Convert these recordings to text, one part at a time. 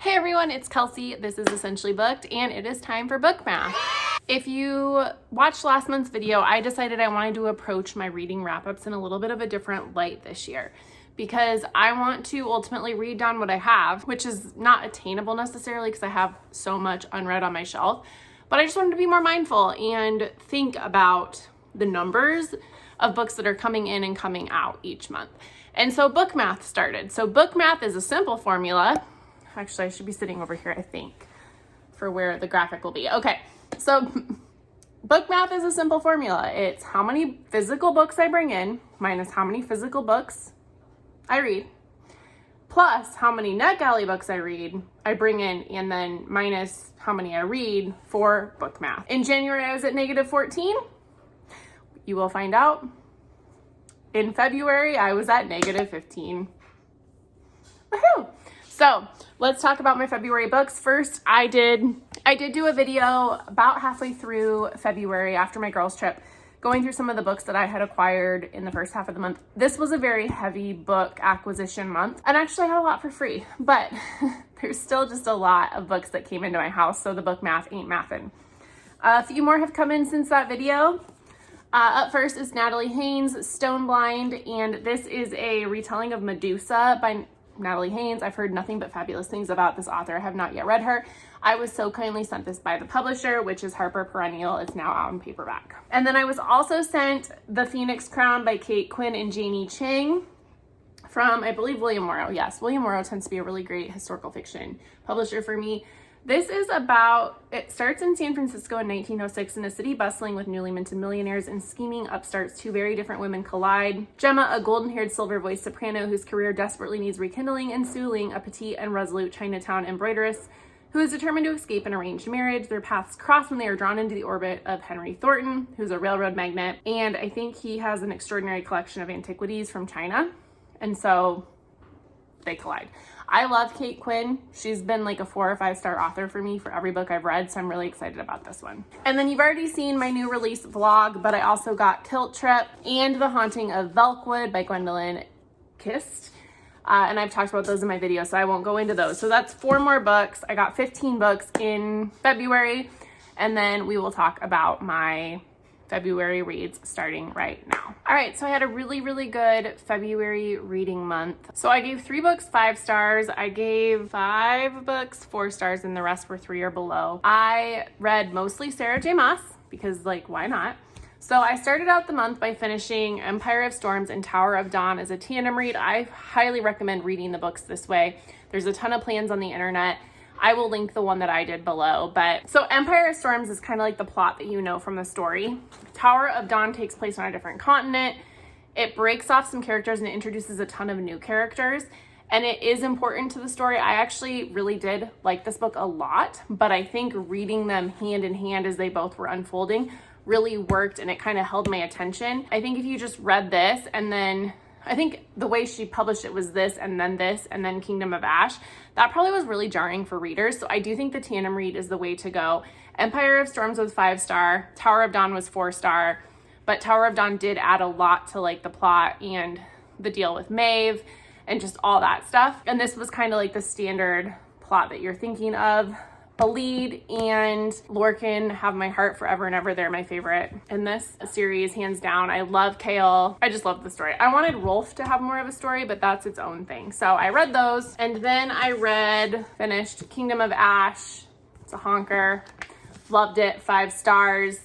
Hey everyone, it's Kelsey. This is Essentially Booked, and it is time for book math. If you watched last month's video, I decided I wanted to approach my reading wrap-ups in a little bit of a different light this year because I want to ultimately read down what I have, which is not attainable necessarily because I have so much unread on my shelf, but I just wanted to be more mindful and think about the numbers of books that are coming in and coming out each month. And so book math started. So book math is a simple formula. Actually, I should be sitting over here, I think, for where the graphic will be. Okay, so book math is a simple formula. It's how many physical books I bring in minus how many physical books I read, plus how many NetGalley books I bring in, and then minus how many I read for book math. In January, I was at -14. You will find out. In February, I was at -15. Woohoo! So let's talk about my February books. First, I did do a video about halfway through February after my girls' trip, going through some of the books that I had acquired in the first half of the month. This was a very heavy book acquisition month, and actually I had a lot for free, but there's still just a lot of books that came into my house, so the book math ain't mathin'. A few more have come in since that video. Up first is Natalie Haynes' Stone Blind, and this is a retelling of Medusa by Natalie Haynes. I've heard nothing but fabulous things about this author. I have not yet read her. I was so kindly sent this by the publisher, which is Harper Perennial. It's now out in paperback. And then I was also sent The Phoenix Crown by Kate Quinn and Janie Chang from, I believe, William Morrow. Yes, William Morrow tends to be a really great historical fiction publisher for me. This is about, it starts in San Francisco in 1906 in a city bustling with newly minted millionaires and scheming upstarts. Two very different women collide. Gemma, a golden-haired silver-voiced soprano whose career desperately needs rekindling, and Su Ling, a petite and resolute Chinatown embroideress who is determined to escape an arranged marriage. Their paths cross when they are drawn into the orbit of Henry Thornton, who's a railroad magnate, and I think he has an extraordinary collection of antiquities from China, and so they collide. I love Kate Quinn. She's been like a 4 or 5 star author for me for every book I've read, so I'm really excited about this one. And then you've already seen my new release vlog, but I also got Kilt Trip and The Haunting of Velkwood by Gwendolyn Kist. And I've talked about those in my video, so I won't go into those. So that's 4 more books. I got 15 books in February, and then we will talk about my February reads starting right now. All right, so I had a really, really good February reading month. So I gave 3 books 5 stars. I gave 5 books 4 stars, and the rest were 3 or below. I read mostly Sarah J. Maas because, like, why not? So I started out the month by finishing Empire of Storms and Tower of Dawn as a tandem read. I highly recommend reading the books this way. There's a ton of plans on the internet. I will link the one that I did below. But so Empire of Storms is kind of like the plot that you know from the story. Tower of Dawn takes place on a different continent. It breaks off some characters and introduces a ton of new characters. And it is important to the story. I actually really did like this book a lot, but I think reading them hand in hand as they both were unfolding really worked, and it kind of held my attention. I think if you just read this and then, I think the way she published it was this and then Kingdom of Ash, that probably was really jarring for readers. So I do think the tandem read is the way to go. Empire of Storms was 5 star, Tower of Dawn was 4 star, but Tower of Dawn did add a lot to like the plot and the deal with Maeve and just all that stuff. And this was kind of like the standard plot that you're thinking of. A lead and Lorcan have my heart forever and ever. They're my favorite in this series, hands down. I love Kale. I just love the story. I wanted Rolf to have more of a story, but that's its own thing. So I read those, and then I finished Kingdom of Ash. It's a honker. Loved it, 5 stars.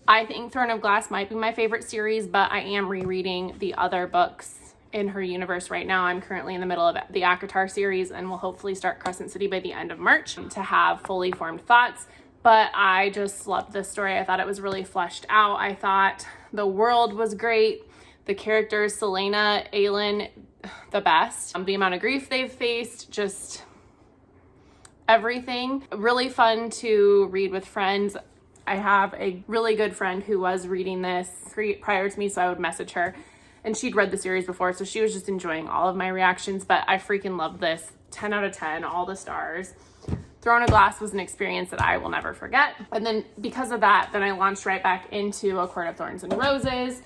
I think Throne of Glass might be my favorite series, but I am rereading the other books in her universe right now. I'm currently in the middle of the ACOTAR series and will hopefully start Crescent City by the end of March to have fully formed thoughts. But I just loved this story. I thought it was really fleshed out. I thought the world was great. The characters, Selena, Aelin, the best. The amount of grief they've faced, just everything. Really fun to read with friends. I have a really good friend who was reading this prior to me, so I would message her. And she'd read the series before, so she was just enjoying all of my reactions, but I freaking loved this. 10 out of 10, all the stars. Throne of Glass was an experience that I will never forget. And then because of that, then I launched right back into A Court of Thorns and Roses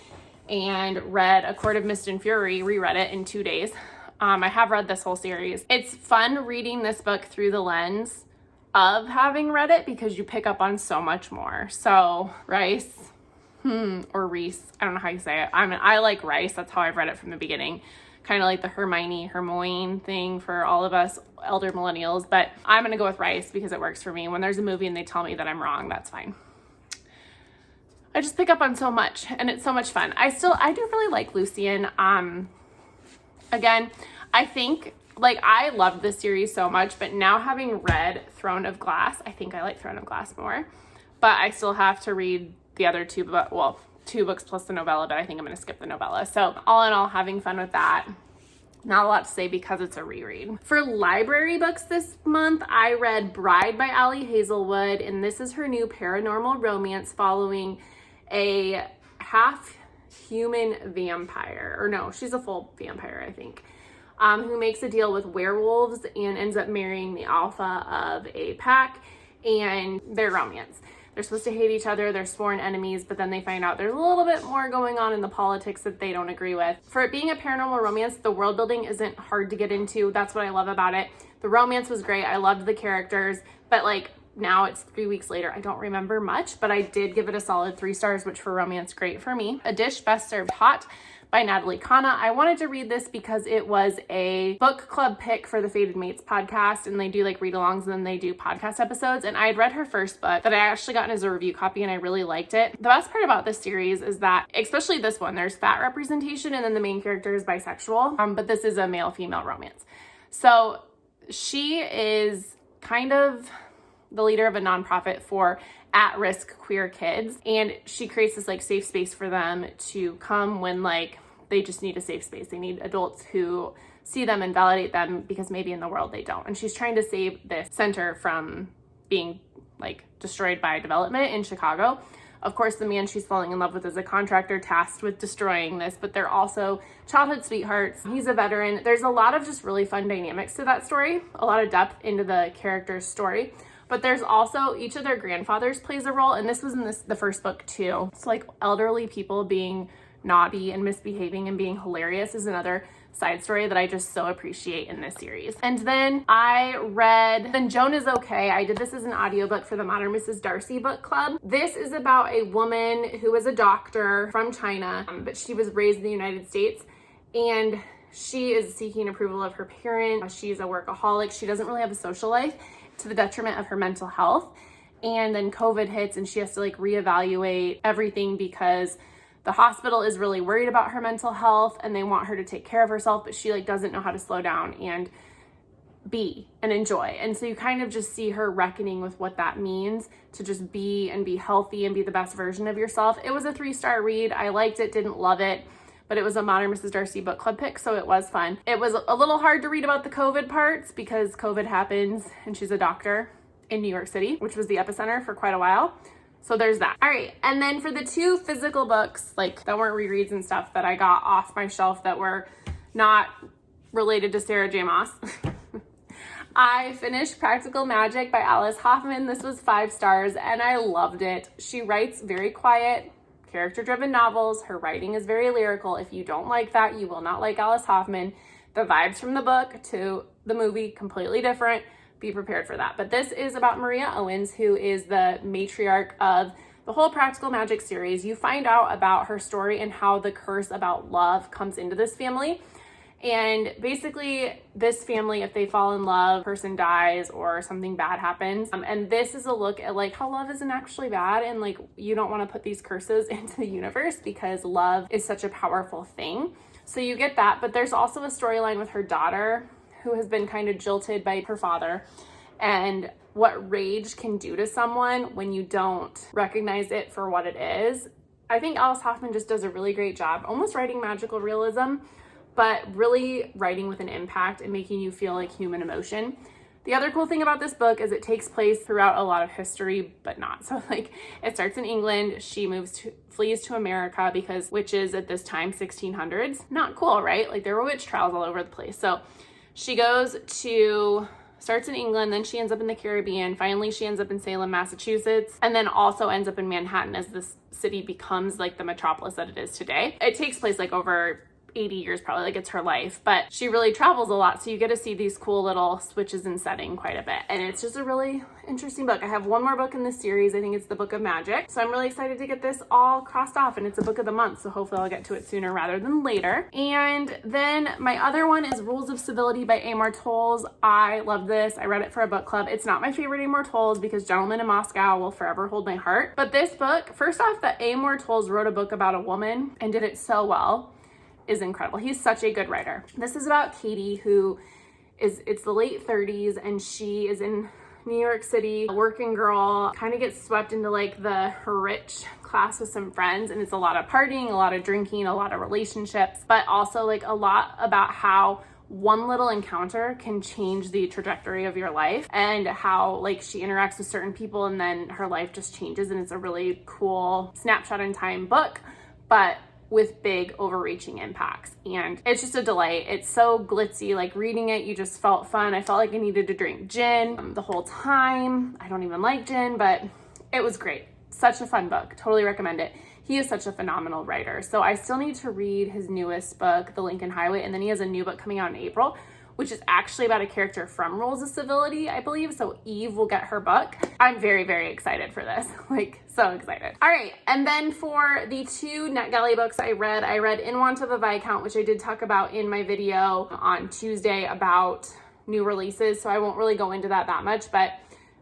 and read A Court of Mist and Fury, reread it in 2 days. I have read this whole series. It's fun reading this book through the lens of having read it because you pick up on so much more. So Rice, or Reese, I don't know how you say it. I like Rice. That's how I've read it from the beginning. Kind of like the Hermione thing for all of us elder millennials, but I'm gonna go with Rice because it works for me. When there's a movie and they tell me that I'm wrong, that's fine. I just pick up on so much and it's so much fun. I do really like Lucian. Again, I think I loved this series so much, but now having read Throne of Glass, I think I like Throne of Glass more, but I still have to read the other two, two books plus the novella, but I think I'm going to skip the novella. So all in all, having fun with that. Not a lot to say because it's a reread. For library books this month, I read Bride by Ali Hazelwood, and this is her new paranormal romance following a half-human vampire, or no, she's a full vampire, I think, who makes a deal with werewolves and ends up marrying the alpha of a pack, and their romance. They're supposed to hate each other, they're sworn enemies, but then they find out there's a little bit more going on in the politics that they don't agree with. For it being a paranormal romance, the world building isn't hard to get into. That's what I love about it. The romance was great. I loved the characters, but now it's 3 weeks later. I don't remember much, but I did give it a solid 3 stars, which for romance, great for me. A Dish Best Served Hot by Natalie Kana. I wanted to read this because it was a book club pick for the Fated Mates podcast, and they do read-alongs and then they do podcast episodes. And I had read her first book that I actually gotten as a review copy, and I really liked it. The best part about this series is that, especially this one, there's fat representation and then the main character is bisexual, but this is a male-female romance. So she is kind of the leader of a nonprofit for at-risk queer kids, and she creates this safe space for them to come when they just need a safe space. They need adults who see them and validate them because maybe in the world they don't. And she's trying to save this center from being destroyed by development in Chicago. Of course, the man she's falling in love with is a contractor tasked with destroying this, but they're also childhood sweethearts. He's a veteran. There's a lot of just really fun dynamics to that story, a lot of depth into the character's story. But there's also each of their grandfathers plays a role, and this was in the first book too. It's elderly people being naughty and misbehaving and being hilarious is another side story that I just so appreciate in this series. And then I read Then Joan Is Okay. I did this as an audiobook for the Modern Mrs. Darcy book club. This is about a woman who is a doctor from China, but she was raised in the United States, and she is seeking approval of her parents. She's a workaholic. She doesn't really have a social life, to the detriment of her mental health. And then COVID hits and she has to reevaluate everything because the hospital is really worried about her mental health and they want her to take care of herself, but she doesn't know how to slow down and be and enjoy. And so you kind of just see her reckoning with what that means to just be and be healthy and be the best version of yourself. It was a 3-star read. I liked it, didn't love it, but it was a Modern Mrs. Darcy book club pick, so it was fun. It was a little hard to read about the COVID parts because COVID happens and she's a doctor in New York City, which was the epicenter for quite a while. So there's that. All right, and then for the 2 physical books, that weren't rereads and stuff that I got off my shelf that were not related to Sarah J. Maas, I finished Practical Magic by Alice Hoffman. This was 5 stars and I loved it. She writes very quiet, character-driven novels. Her writing is very lyrical. If you don't like that, you will not like Alice Hoffman. The vibes from the book to the movie, completely different. Be prepared for that. But this is about Maria Owens, who is the matriarch of the whole Practical Magic series. You find out about her story and how the curse about love comes into this family. And basically, this family, if they fall in love, person dies or something bad happens. And this is a look at how love isn't actually bad, and you don't want to put these curses into the universe because love is such a powerful thing. So you get that, but there's also a storyline with her daughter who has been kind of jilted by her father, and what rage can do to someone when you don't recognize it for what it is. I think Alice Hoffman just does a really great job, almost writing magical realism, but really writing with an impact and making you feel human emotion. The other cool thing about this book is it takes place throughout a lot of history, but not. So it starts in England. She flees to America because witches at this time, 1600s, not cool, right? There were witch trials all over the place. So she starts in England, then she ends up in the Caribbean. Finally, she ends up in Salem, Massachusetts, and then also ends up in Manhattan as this city becomes the metropolis that it is today. It takes place over 80 years probably, like it's her life, but she really travels a lot, so you get to see these cool little switches in setting quite a bit, and it's just a really interesting book. I have one more book in this series. I think it's the Book of Magic, so I'm really excited to get this all crossed off, and it's a book of the month, so hopefully I'll get to it sooner rather than later. And then my other one is Rules of Civility by Amor Towles. I love this. I read it for a book club. It's not my favorite Amor Towles because Gentleman in Moscow will forever hold my heart, but this book, first off, that Amor Towles wrote a book about a woman and did it so well is incredible. He's such a good writer. This is about Katie, who it's the late 30s, and she is in New York City, a working girl, kind of gets swept into like her rich class with some friends, and it's a lot of partying, a lot of drinking, a lot of relationships, but also like a lot about how one little encounter can change the trajectory of your life, and how like she interacts with certain people and then her life just changes. And it's a really cool snapshot in time book, but with big overreaching impacts, and it's just a delight. It's so glitzy, like reading it, you just felt fun. I felt like I needed to drink gin the whole time. I don't even like gin, but it was great. Such a fun book. Totally recommend it. He is such a phenomenal writer. So I still need to read his newest book, The Lincoln Highway, and then he has a new book coming out in April, which is actually about a character from Rules of Civility, I believe. So Eve will get her book. I'm very, very excited for this. Like, so excited. All right, and then for the two NetGalley books I read In Want of a Viscount, which I did talk about in my video on Tuesday about new releases, so I won't really go into that much, but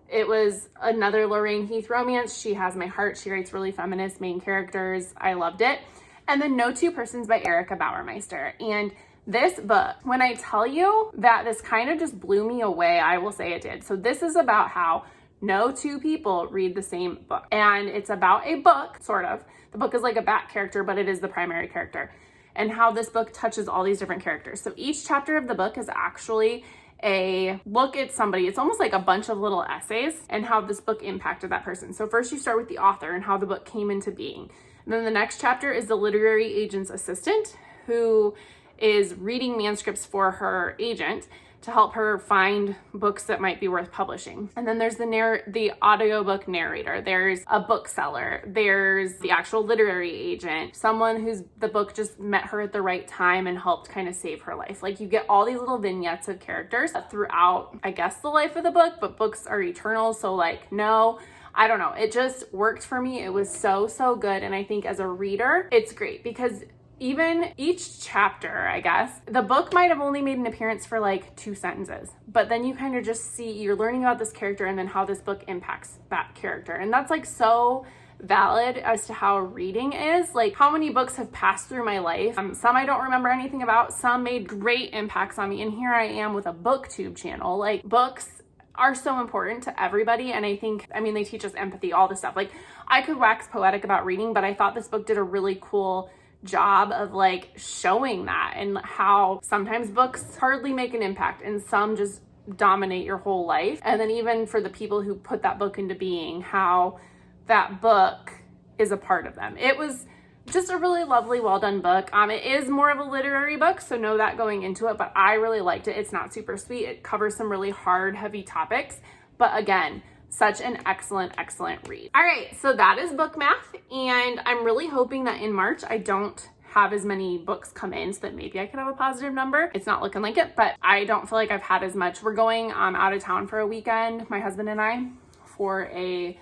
it was another Lorraine Heath romance. She has my heart. She writes really feminist main characters. I loved it. And then No Two Persons by Erica Bauermeister. And this book, when I tell you that this kind of just blew me away, I will say it did. So this is about how no two people read the same book. And it's about a book, sort of. The book is like a back character, but it is the primary character. And how this book touches all these different characters. So each chapter of the book is actually a look at somebody. It's almost like a bunch of little essays and how this book impacted that person. So first you start with the author and how the book came into being. And then the next chapter is the literary agent's assistant, who is reading manuscripts for her agent to help her find books that might be worth publishing. And then there's the audiobook narrator, there's a bookseller, there's the actual literary agent, someone who's the book just met her at the right time and helped kind of save her life. Like, you get all these little vignettes of characters throughout, I guess, the life of the book, but books are eternal, so like, no, I don't know. It just worked for me. It was so, so good. And I think as a reader, it's great because even each chapter, I guess, the book might have only made an appearance for like 2 sentences, but then you kind of just see, you're learning about this character and then how this book impacts that character. And that's like so valid as to how reading is. Like, how many books have passed through my life? Some I don't remember anything about, some made great impacts on me. And here I am with a booktube channel. Like, books are so important to everybody. And I think, they teach us empathy, all this stuff. Like, I could wax poetic about reading, but I thought this book did a really cool job of like showing that, and how sometimes books hardly make an impact and some just dominate your whole life. And then even for the people who put that book into being, how that book is a part of them. It was just a really lovely, well done book. It is more of a literary book, so know that going into it, but I really liked it. It's not super sweet. It covers some really hard, heavy topics, but again, such an excellent, excellent read. All right, so that is book math, and I'm really hoping that in March I don't have as many books come in, so that maybe I could have a positive number. It's not looking like it, but I don't feel like I've had as much. We're going out of town for a weekend, my husband and I, for a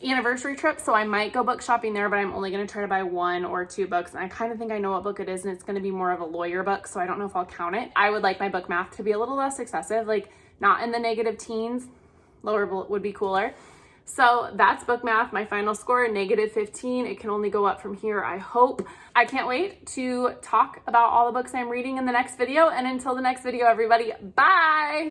anniversary trip, so I might go book shopping there, but I'm only going to try to buy 1 or 2 books, and I kind of think I know what book it is, and it's going to be more of a lawyer book, so I don't know if I'll count it. I would like my book math to be a little less excessive, like not in the negative teens. Lower would be cooler. So that's book math. My final score, -15. It can only go up from here, I hope. I can't wait to talk about all the books I'm reading in the next video. And until the next video, everybody, bye.